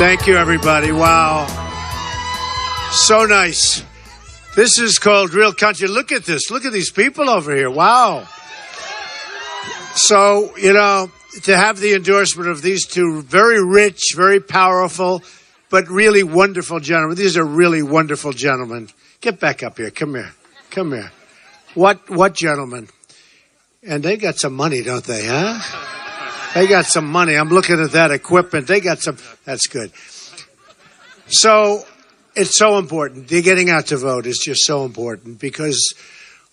Thank you, everybody. Wow. So nice. This is called Real Country. Look at this. Look at these people over here. Wow. So, to have the endorsement of these two very rich, very powerful, but really wonderful gentlemen. These are really wonderful gentlemen. Get back up here. Come here. Come here. What gentlemen? And they got some money, don't they, huh? They got some money. I'm looking at that equipment. They got some. That's good. So it's so important. The getting out to vote is just so important because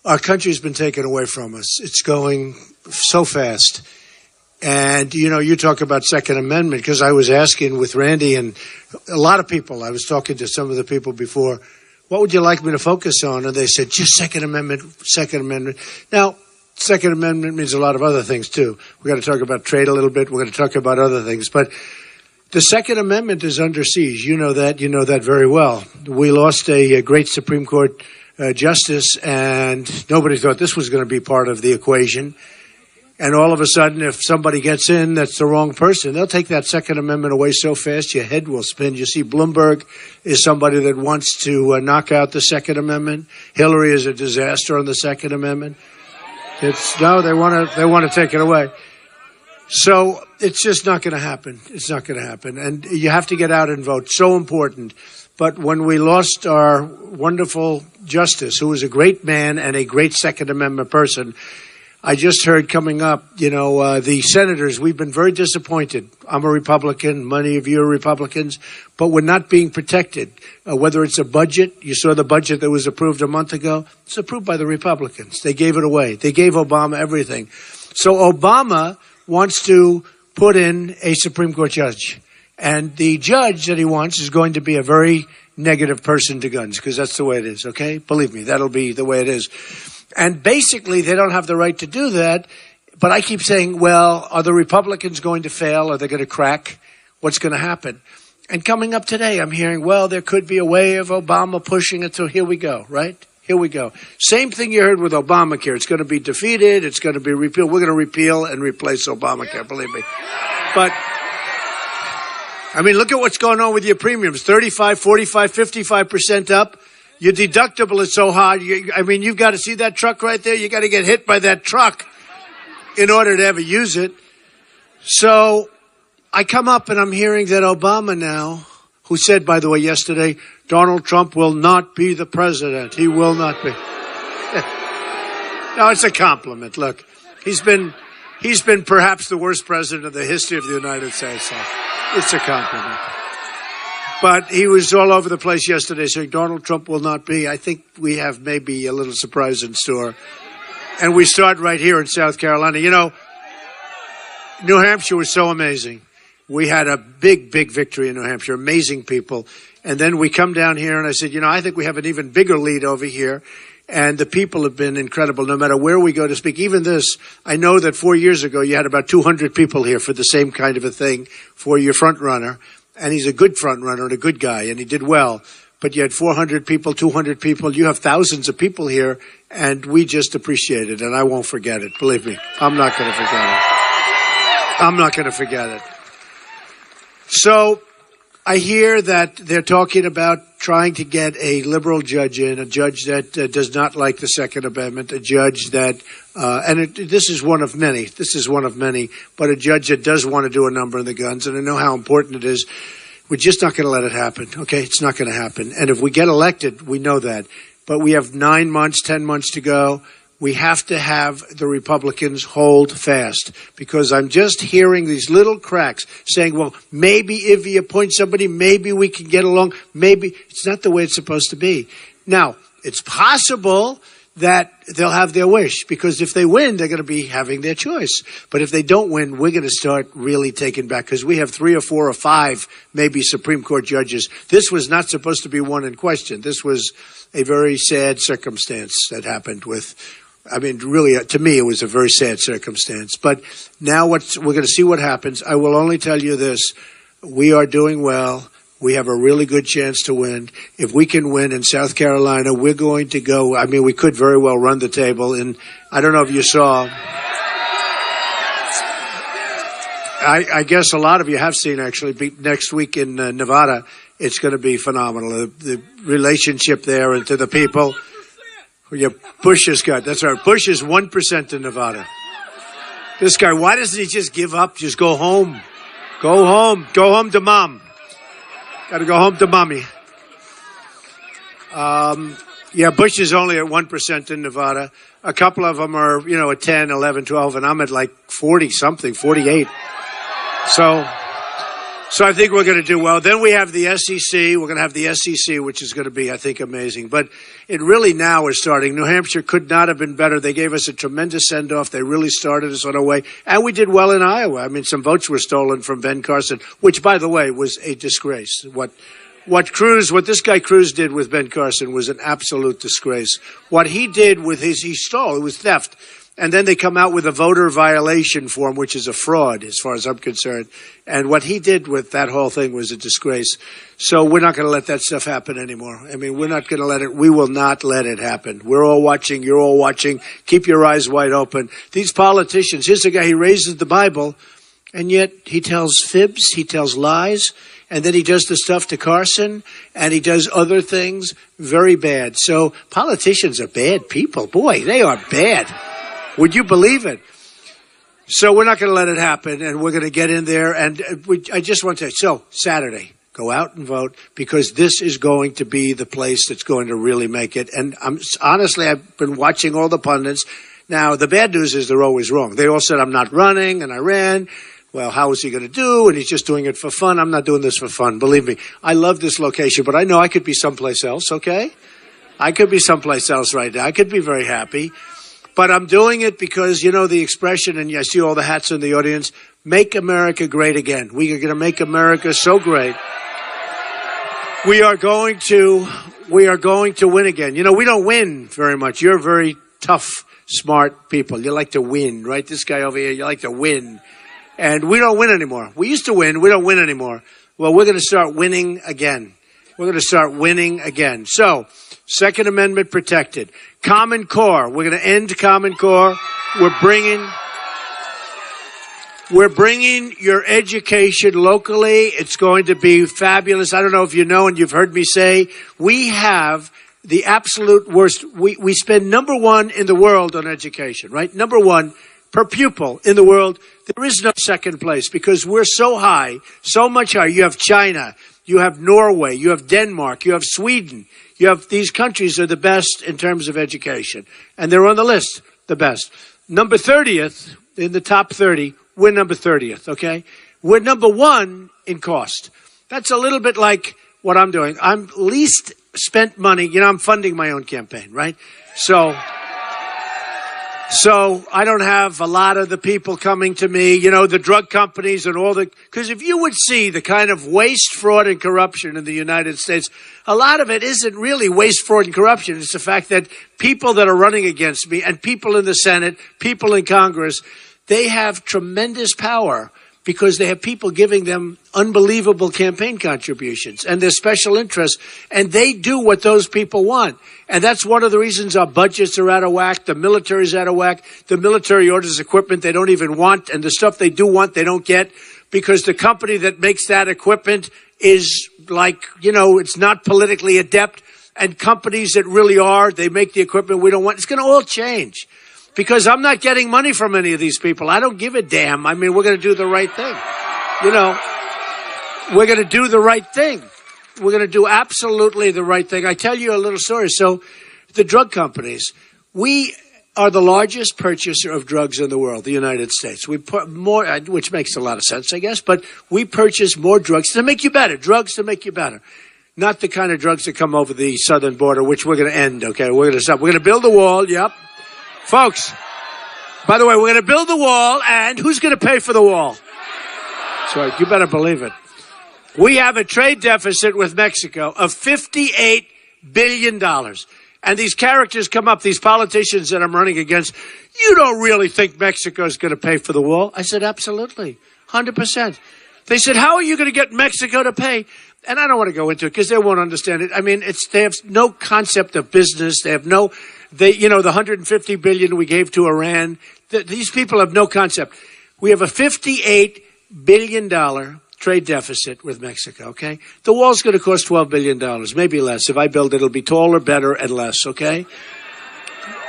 our country's been taken away from us. It's going so fast. And, you talk about Second Amendment because I was asking with Randy and a lot of people. I was talking to some of the people before, what would you like me to focus on? And they said, just Second Amendment, Second Amendment. Now, Second Amendment means a lot of other things, too. We're going to talk about trade a little bit. We're going to talk about other things. But the Second Amendment is under siege. You know that very well. We lost a great Supreme Court justice, and nobody thought this was going to be part of the equation. And all of a sudden, if somebody gets in that's the wrong person, they'll take that Second Amendment away so fast your head will spin. You see, Bloomberg is somebody that wants to knock out the Second Amendment. Hillary is a disaster on the Second Amendment. They want to take it away. So it's just not going to happen. It's not going to happen. And you have to get out and vote. So important. But when we lost our wonderful justice, who was a great man and a great Second Amendment person, I just heard coming up, the senators, we've been very disappointed. I'm a Republican. Many of you are Republicans. But we're not being protected. Whether it's a budget, you saw the budget that was approved a month ago. It's approved by the Republicans. They gave it away. They gave Obama everything. So Obama wants to put in a Supreme Court judge. And the judge that he wants is going to be a very negative person to guns, because that's the way it is, okay? Believe me, that'll be the way it is. And basically, they don't have the right to do that. But I keep saying, well, are the Republicans going to fail? Are they going to crack? What's going to happen? And coming up today, I'm hearing, well, there could be a way of Obama pushing it through. Here we go, right? Here we go. Same thing you heard with Obamacare. It's going to be defeated. It's going to be repealed. We're going to repeal and replace Obamacare, believe me. But, look at what's going on with your premiums. 35, 45, 55% up. Your deductible is so high. You've got to see that truck right there. You got to get hit by that truck in order to ever use it. So I come up and I'm hearing that Obama now, who said, by the way, yesterday, Donald Trump will not be the president. He will not be. No, it's a compliment. Look, he's been perhaps the worst president in the history of the United States. So it's a compliment. But he was all over the place yesterday saying Donald Trump will not be. I think we have maybe a little surprise in store. And we start right here in South Carolina. New Hampshire was so amazing. We had a big, big victory in New Hampshire. Amazing people. And then we come down here and I said, I think we have an even bigger lead over here. And the people have been incredible no matter where we go to speak. Even this, I know that 4 years ago you had about 200 people here for the same kind of a thing for your front runner. And he's a good front runner and a good guy, and he did well. But you had 400 people, 200 people. You have thousands of people here, and we just appreciate it, and I won't forget it. Believe me, I'm not going to forget it. I'm not going to forget it. So I hear that they're talking about trying to get a liberal judge in, a judge that does not like the Second Amendment, a judge that, this is one of many, but a judge that does want to do a number on the guns, and I know how important it is. We're just not going to let it happen, okay? It's not going to happen. And if we get elected, we know that. But we have 9 months, 10 months to go. We have to have the Republicans hold fast, because I'm just hearing these little cracks saying, well, maybe if you appoint somebody, maybe we can get along. Maybe. It's not the way it's supposed to be. Now, it's possible that they'll have their wish, because if they win, they're going to be having their choice. But if they don't win, we're going to start really taking back, because we have 3 or 4 or 5 maybe Supreme Court judges. This was not supposed to be one in question. This was a very sad circumstance that happened with, really, to me, it was a very sad circumstance. But now we're going to see what happens. I will only tell you this. We are doing well. We have a really good chance to win. If we can win in South Carolina, we're going to go. We could very well run the table. And I don't know if you saw. I guess a lot of you have seen, actually, next week in Nevada. It's going to be phenomenal. The relationship there and to the people. Yeah, Bush has got, that's right. Bush is 1% in Nevada. This guy, why doesn't he just give up? Just go home. Go home. Go home to mom. Got to go home to mommy. Yeah, Bush is only at 1% in Nevada. A couple of them are, at 10, 11, 12, and I'm at like 40-something, 48. So I think we're going to do well. Then we have the SEC. We're going to have the SEC, which is going to be, I think, amazing. But it really now is starting. New Hampshire could not have been better. They gave us a tremendous send-off. They really started us on our way. And we did well in Iowa. I mean, some votes were stolen from Ben Carson, which, by the way, was a disgrace. What this guy Cruz did with Ben Carson was an absolute disgrace. What he did with he stole. It was theft. And then they come out with a voter violation form, which is a fraud as far as I'm concerned. And what he did with that whole thing was a disgrace. So we're not going to let that stuff happen anymore. I mean, we're not going to let it. We will not let it happen. We're all watching. You're all watching. Keep your eyes wide open. These politicians, here's a guy, he raises the Bible, and yet he tells fibs, he tells lies, and then he does the stuff to Carson, and he does other things very bad. So politicians are bad people. Boy, they are bad. Would you believe it? So we're not going to let it happen, and we're going to get in there. And I just want to say, so Saturday, go out and vote, because this is going to be the place that's going to really make it. And honestly, I've been watching all the pundits. Now, the bad news is they're always wrong. They all said, I'm not running, and I ran. Well, how is he going to do? And he's just doing it for fun. I'm not doing this for fun. Believe me, I love this location, but I know I could be someplace else, okay? I could be someplace else right now. I could be very happy. But I'm doing it because, the expression, and I see all the hats in the audience, make America great again. We are going to make America so great. We are going to win again. We don't win very much. You're very tough, smart people. You like to win, right? This guy over here, you like to win. And we don't win anymore. We used to win. We don't win anymore. Well, we're going to start winning again. We're going to start winning again. So, Second Amendment protected. Common Core. We're going to end Common Core. We're bringing your education locally. It's going to be fabulous. I don't know if you know, and you've heard me say, we have the absolute worst. We spend number one in the world on education, right? Number one per pupil in the world. There is no second place because we're so high, so much higher. You have China, you have Norway, you have Denmark, you have Sweden. You have these countries are the best in terms of education. And they're on the list, the best. Number 30th, in the top 30, we're number 30th, okay? We're number one in cost. That's a little bit like what I'm doing. I'm least spent money. I'm funding my own campaign, right? So I don't have a lot of the people coming to me, the drug companies and all because if you would see the kind of waste, fraud, and corruption in the United States, a lot of it isn't really waste, fraud, and corruption. It's the fact that people that are running against me and people in the Senate, people in Congress, they have tremendous power because they have people giving them unbelievable campaign contributions and their special interests, and they do what those people want. And that's one of the reasons our budgets are out of whack, the military's out of whack, the military orders equipment they don't even want, and the stuff they do want they don't get, because the company that makes that equipment is like, it's not politically adept, and companies that really are, they make the equipment we don't want. It's going to all change. Because I'm not getting money from any of these people. I don't give a damn. I mean, we're going to do the right thing. We're going to do the right thing. We're going to do absolutely the right thing. I tell you a little story. So the drug companies, we are the largest purchaser of drugs in the world, the United States. We put more, which makes a lot of sense, I guess, but we purchase more drugs to make you better, drugs to make you better. Not the kind of drugs that come over the southern border, which we're going to end, okay? We're going to stop. We're going to build a wall, yep. Folks, by the way, we're going to build the wall, and who's going to pay for the wall? So you better believe it. We have a trade deficit with Mexico of $58 billion. And these characters come up, these politicians that I'm running against, you don't really think Mexico is going to pay for the wall? I said, absolutely, 100%. They said, how are you going to get Mexico to pay? And I don't want to go into it because they won't understand it. I mean, they have no concept of business. They have the $150 billion we gave to Iran. These people have no concept. We have a $58 billion trade deficit with Mexico, okay? The wall's going to cost $12 billion, maybe less. If I build it, it'll be taller, better, and less, okay?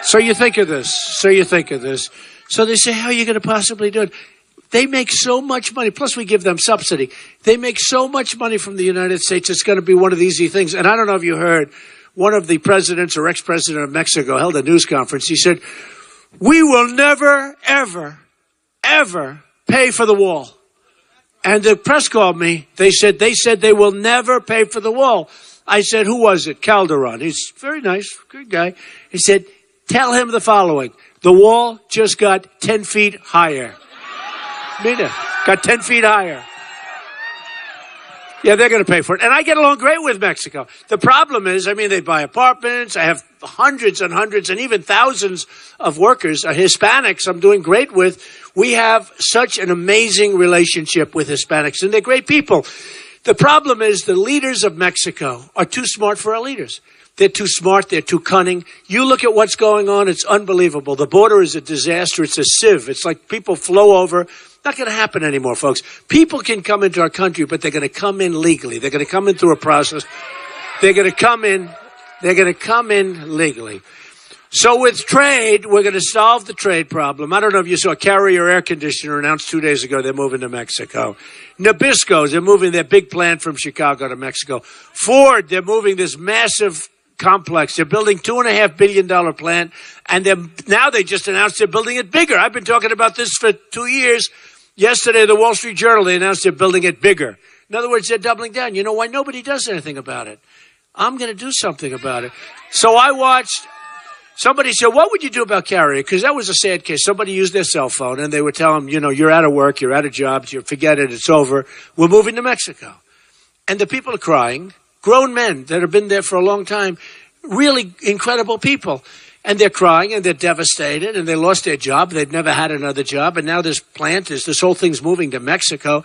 So you think of this. So they say, how are you going to possibly do it? They make so much money. Plus, we give them subsidy. They make so much money from the United States. It's going to be one of the easy things. And I don't know if you heard, one of the presidents or ex-president of Mexico held a news conference. He said, we will never, ever, ever pay for the wall. And the press called me. They said they will never pay for the wall. I said, who was it? Calderon. He's very nice, good guy. He said, tell him the following. The wall just got 10 feet higher. Mina got 10 feet higher. Yeah, they're going to pay for it. And I get along great with Mexico. The problem is, I mean, they buy apartments. I have hundreds and hundreds and even thousands of workers, Hispanics I'm doing great with. We have such an amazing relationship with Hispanics, and they're great people. The problem is the leaders of Mexico are too smart for our leaders. They're too smart. They're too cunning. You look at what's going on. It's unbelievable. The border is a disaster. It's a sieve. It's like people flow over. Not going to happen anymore, folks. People can come into our country, but they're going to come in legally. They're going to come in through a process. They're going to come in legally. So with trade, we're going to solve the trade problem. I don't know if you saw Carrier Air Conditioner announced 2 days ago they're moving to Mexico. Nabisco, they're moving their big plant from Chicago to Mexico. Ford, they're moving this massive complex. They're building $2.5 billion plant, and now they just announced they're building it bigger. I've been talking about this for 2 years. Yesterday, the Wall Street Journal, they announced they're building it bigger. In other words, they're doubling down. You know why? Nobody does anything about it. I'm going to do something about it. So I watched. Somebody said, what would you do about Carrier? Because that was a sad case. Somebody used their cell phone, and they would tell them, you're out of work, you're out of jobs, you forget it, it's over. We're moving to Mexico. And the people are crying. Grown men that have been there for a long time, really incredible people. And they're crying, and they're devastated, and they lost their job. They've never had another job. And now this whole thing's moving to Mexico.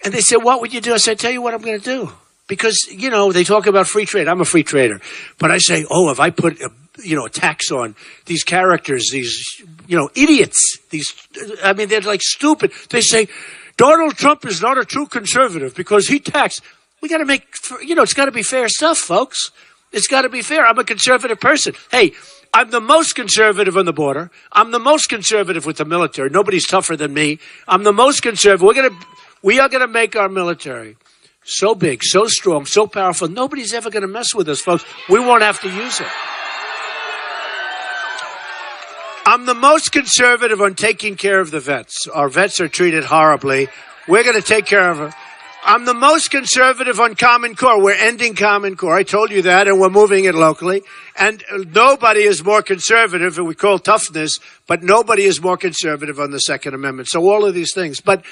And they said, what would you do? I said, tell you what I'm going to do. Because, they talk about free trade. I'm a free trader. But I say, if I put a tax on these characters, these, idiots, they're like stupid. They say, Donald Trump is not a true conservative because he taxed. We got to make, it's got to be fair stuff, folks. It's got to be fair. I'm a conservative person. Hey, I'm the most conservative on the border. I'm the most conservative with the military. Nobody's tougher than me. I'm the most conservative. We are going to make our military so big, so strong, so powerful. Nobody's ever going to mess with us, folks. We won't have to use it. I'm the most conservative on taking care of the vets. Our vets are treated horribly. We're going to take care of them. I'm the most conservative on Common Core. We're ending Common Core. I told you that, and we're moving it locally. And nobody is more conservative, and we call toughness, but nobody is more conservative on the Second Amendment. So all of these things. But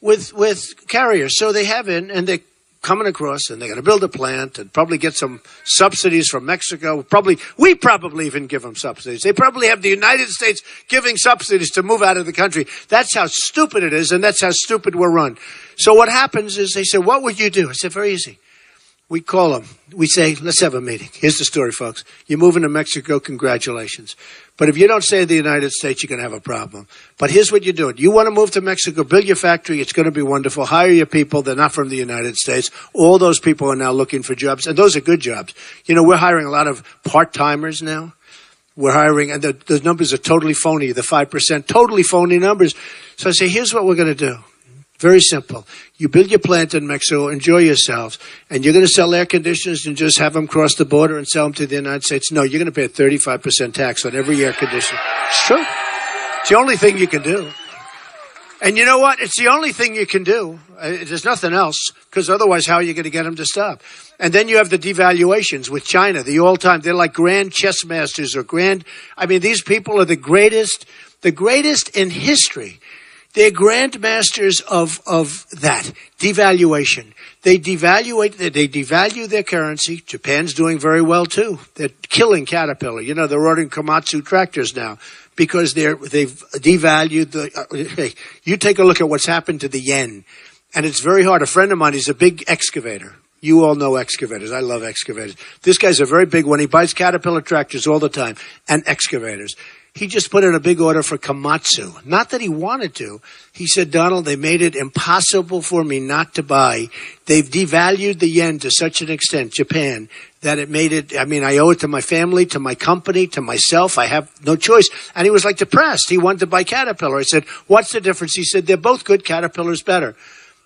with Carriers, so they have in, and they're coming across, and they're going to build a plant and probably get some subsidies from Mexico. We probably even give them subsidies. They probably have the United States giving subsidies to move out of the country. That's how stupid it is, and that's how stupid we're run. So what happens is they say, what would you do? I said, very easy. We call them. We say, let's have a meeting. Here's the story, folks. You're moving to Mexico, congratulations. But if you don't stay in the United States, you're going to have a problem. But here's what you do. You want to move to Mexico, build your factory. It's going to be wonderful. Hire your people. They're not from the United States. All those people are now looking for jobs, and those are good jobs. We're hiring a lot of part-timers now. We're hiring, and the numbers are totally phony, the 5%, totally phony numbers. So I say, here's what we're going to do. Very simple. You build your plant in Mexico, enjoy yourselves, and you're going to sell air conditioners and just have them cross the border and sell them to the United States. No, you're going to pay a 35% tax on every air conditioner. It's true. It's the only thing you can do. And you know what? It's the only thing you can do. There's nothing else, because otherwise how are you going to get them to stop? And then you have the devaluations with China, the all-time. They're like grand chess masters or these people are the greatest in history. They're grandmasters of that devaluation. They devalue their currency. Japan's doing very well too. They're killing Caterpillar. They're ordering Komatsu tractors now because they've devalued you take a look at what's happened to the yen, and it's very hard. A friend of mine, he's a big excavator. You all know excavators. I love excavators. This guy's a very big one. He buys Caterpillar tractors all the time and excavators. He just put in a big order for Komatsu. Not that he wanted to. He said, Donald, they made it impossible for me not to buy. They've devalued the yen to such an extent, Japan, that it made it, I mean, I owe it to my family, to my company, to myself. I have no choice. And he was like depressed. He wanted to buy Caterpillar. I said, what's the difference? He said, they're both good. Caterpillar's better.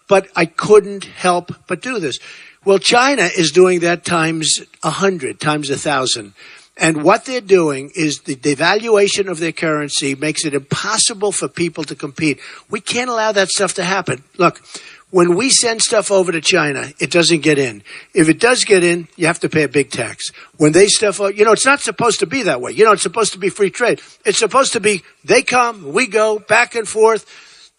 But I couldn't help but do this. Well, China is doing that times 100, times 1,000. And what they're doing is the devaluation of their currency makes it impossible for people to compete. We can't allow that stuff to happen. Look, when we send stuff over to China, it doesn't get in. If it does get in, you have to pay a big tax. When they stuff out, it's not supposed to be that way. It's supposed to be free trade. It's supposed to be they come, we go, back and forth.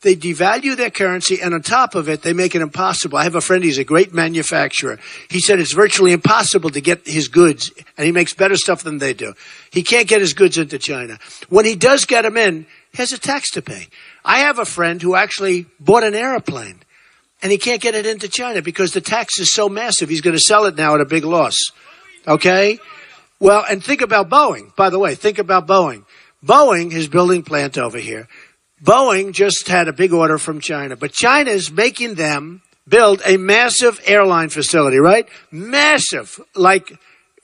They devalue their currency, and on top of it, they make it impossible. I have a friend, he's a great manufacturer. He said it's virtually impossible to get his goods, and he makes better stuff than they do. He can't get his goods into China. When he does get them in, he has a tax to pay. I have a friend who actually bought an airplane, and he can't get it into China because the tax is so massive. He's going to sell it now at a big loss. Okay? Well, and think about Boeing. By the way, think about Boeing. Boeing is building plant over here. Boeing just had a big order from China, but China is making them build a massive airline facility, right? Massive, like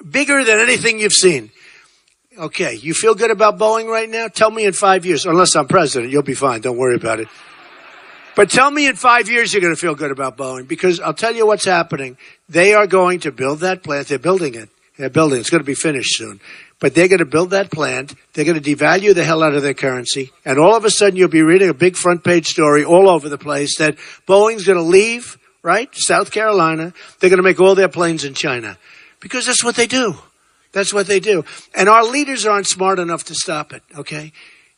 bigger than anything you've seen. Okay, you feel good about Boeing right now? Tell me in 5 years, unless I'm president, you'll be fine. Don't worry about it. But tell me in 5 years you're going to feel good about Boeing, because I'll tell you what's happening. They are going to build that plant. They're building it. It's going to be finished soon. But they're going to build that plant. They're going to devalue the hell out of their currency. And all of a sudden, you'll be reading a big front page story all over the place that Boeing's going to leave, right, South Carolina. They're going to make all their planes in China. Because that's what they do. That's what they do. And our leaders aren't smart enough to stop it, okay?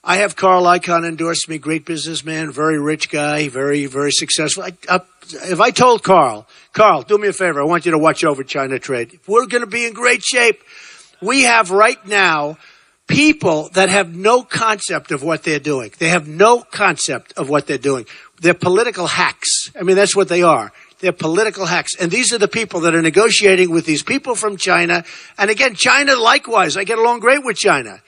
I have Carl Icahn endorse me, great businessman, very rich guy, very, very successful. If I told Carl, do me a favor, I want you to watch over China trade. We're going to be in great shape. We have right now people that have no concept of what they're doing. They have no concept of what they're doing. They're political hacks. I mean, that's what they are. They're political hacks. And these are the people that are negotiating with these people from China. And again, China likewise. I get along great with China.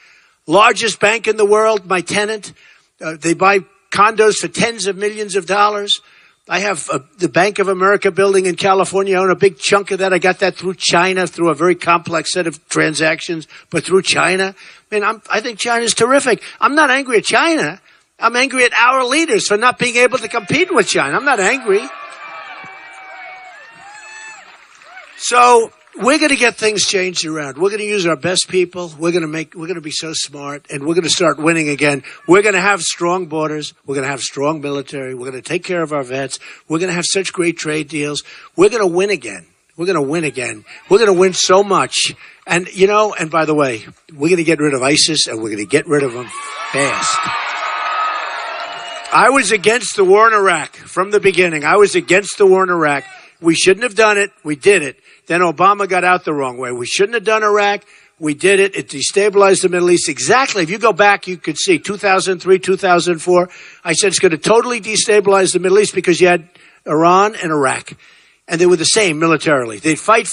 Largest bank in the world, my tenant. They buy condos for tens of millions of dollars. I have the Bank of America building in California. I own a big chunk of that. I got that through China, through a very complex set of transactions, but through China. I mean, I think China's terrific. I'm not angry at China. I'm angry at our leaders for not being able to compete with China. I'm not angry. So we're going to get things changed around. We're going to use our best people. We're going to be so smart, and we're going to start winning again. We're going to have strong borders. We're going to have strong military. We're going to take care of our vets. We're going to have such great trade deals. We're going to win again. We're going to win again. We're going to win so much. And, and by the way, we're going to get rid of ISIS, and we're going to get rid of them fast. I was against the war in Iraq from the beginning. I was against the war in Iraq. We shouldn't have done it. We did it. Then Obama got out the wrong way. We shouldn't have done Iraq. We did it. It destabilized the Middle East. Exactly. If you go back, you could see 2003, 2004. I said it's going to totally destabilize the Middle East because you had Iran and Iraq. And they were the same militarily. They'd fight,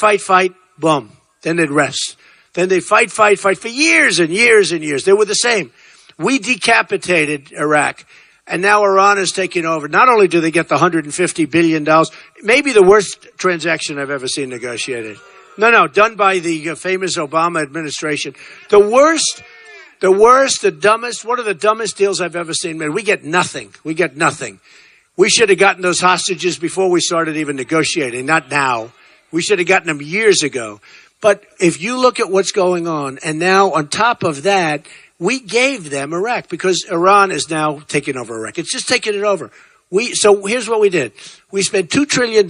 boom. Then they'd rest. Then they'd fight for years and years and years. They were the same. We decapitated Iraq. And now Iran is taking over. Not only do they get the $150 billion, maybe the worst transaction I've ever seen negotiated. No, done by the famous Obama administration. The worst, the dumbest, one of the dumbest deals I've ever seen, man. We get nothing. We should have gotten those hostages before we started even negotiating, not now. We should have gotten them years ago. But if you look at what's going on, and now on top of that, we gave them Iraq because Iran is now taking over Iraq. It's just taking it over. So here's what we did. We spent $2 trillion,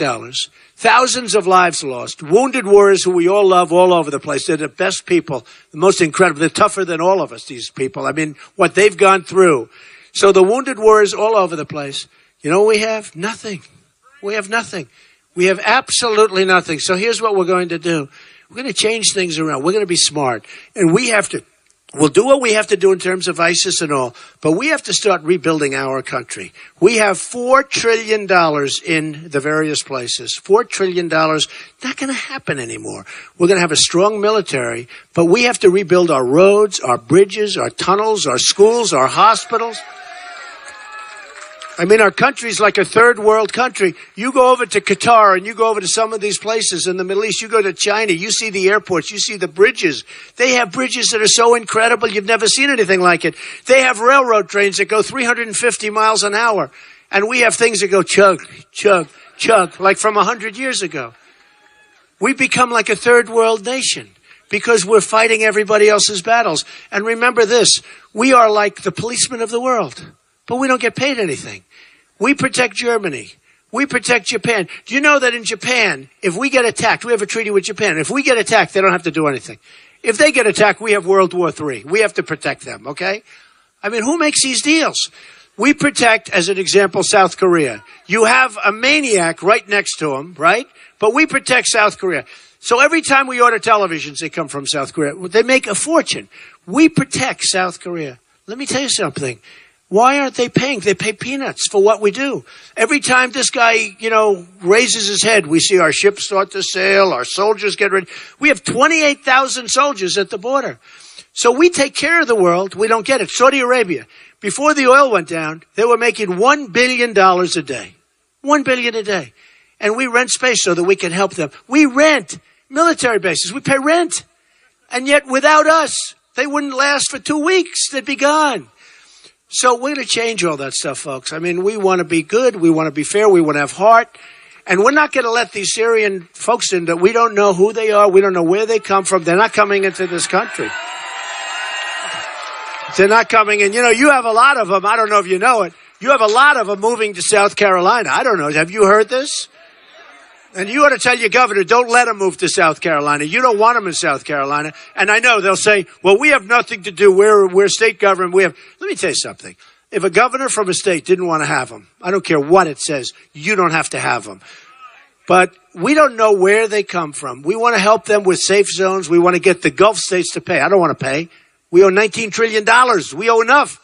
thousands of lives lost, wounded warriors who we all love all over the place. They're the best people, the most incredible. They're tougher than all of us, these people. I mean, what they've gone through. So the wounded warriors all over the place. You know what we have? Nothing. We have nothing. We have absolutely nothing. So here's what we're going to do. We're going to change things around. We're going to be smart. And we have to We'll do what we have to do in terms of ISIS and all, but we have to start rebuilding our country. We have $4 trillion in the various places. $4 trillion, not going to happen anymore. We're going to have a strong military, but we have to rebuild our roads, our bridges, our tunnels, our schools, our hospitals. I mean, our country's like a third world country. You go over to Qatar and you go over to some of these places in the Middle East. You go to China, you see the airports, you see the bridges. They have bridges that are so incredible, you've never seen anything like it. They have railroad trains that go 350 miles an hour. And we have things that go chug, chug, chug, like from 100 years ago. We become like a third world nation because we're fighting everybody else's battles. And remember this, we are like the policemen of the world. But we don't get paid anything. We protect Germany. We protect Japan. Do you know that in Japan, if we get attacked, we have a treaty with Japan. If we get attacked, they don't have to do anything. If they get attacked, we have World War III. We have to protect them, okay? I mean, who makes these deals? We protect, as an example, South Korea. You have a maniac right next to him, right? But we protect South Korea. So every time we order televisions, they come from South Korea. They make a fortune. We protect South Korea. Let me tell you something. Why aren't they paying? They pay peanuts for what we do. Every time this guy, raises his head, we see our ships start to sail, our soldiers get ready. We have 28,000 soldiers at the border. So we take care of the world. We don't get it. Saudi Arabia, before the oil went down, they were making $1 billion a day. $1 billion a day. And we rent space so that we can help them. We rent military bases. We pay rent. And yet without us, they wouldn't last for 2 weeks. They'd be gone. So we're going to change all that stuff, folks. I mean, we want to be good. We want to be fair. We want to have heart. And we're not going to let these Syrian folks in that we don't know who they are. We don't know where they come from. They're not coming into this country. They're not coming in. You have a lot of them. I don't know if you know it. You have a lot of them moving to South Carolina. I don't know. Have you heard this? And you ought to tell your governor, don't let them move to South Carolina. You don't want them in South Carolina. And I know they'll say, well, we have nothing to do. We're state government. Let me tell you something. If a governor from a state didn't want to have them, I don't care what it says, you don't have to have them. But we don't know where they come from. We want to help them with safe zones. We want to get the Gulf states to pay. I don't want to pay. We owe $19 trillion. We owe enough.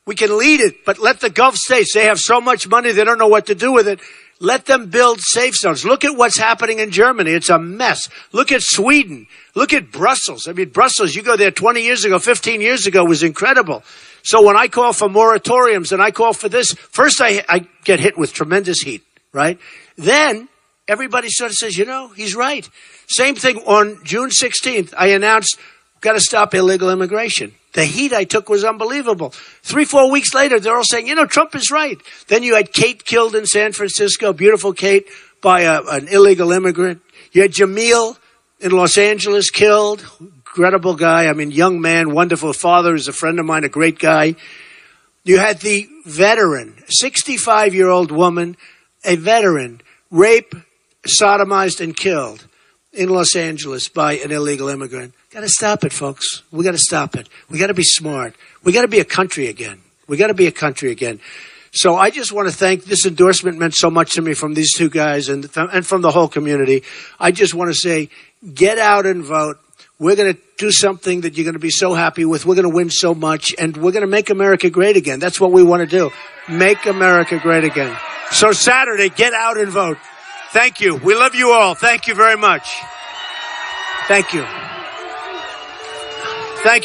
We can lead it, but let the Gulf states, they have so much money, they don't know what to do with it. Let them build safe zones. Look at what's happening in Germany. It's a mess. Look at Sweden. Look at Brussels. I mean, Brussels, you go there 20 years ago, 15 years ago, was incredible. So when I call for moratoriums and I call for this, first I get hit with tremendous heat, right? Then everybody sort of says, he's right. Same thing on June 16th, I announced, got to stop illegal immigration. The heat I took was unbelievable. 3-4 weeks later, they're all saying, Trump is right. Then you had Kate killed in San Francisco, beautiful Kate, by an illegal immigrant. You had Jamil in Los Angeles killed, incredible guy. I mean, young man, wonderful father, is a friend of mine, a great guy. You had the veteran, 65-year-old woman, a veteran, raped, sodomized, and killed in Los Angeles by an illegal immigrant. Got to stop it, folks. We got to stop it. We got to be smart. We got to be a country again. We got to be a country again. So I just want to thank, this endorsement meant so much to me from these two guys and from the whole community. I just want to say, get out and vote. We're going to do something that you're going to be so happy with. We're going to win so much, and we're going to make America great again. That's what we want to do. Make America great again. So Saturday, get out and vote. Thank you. We love you all. Thank you very much. Thank you. Thank you.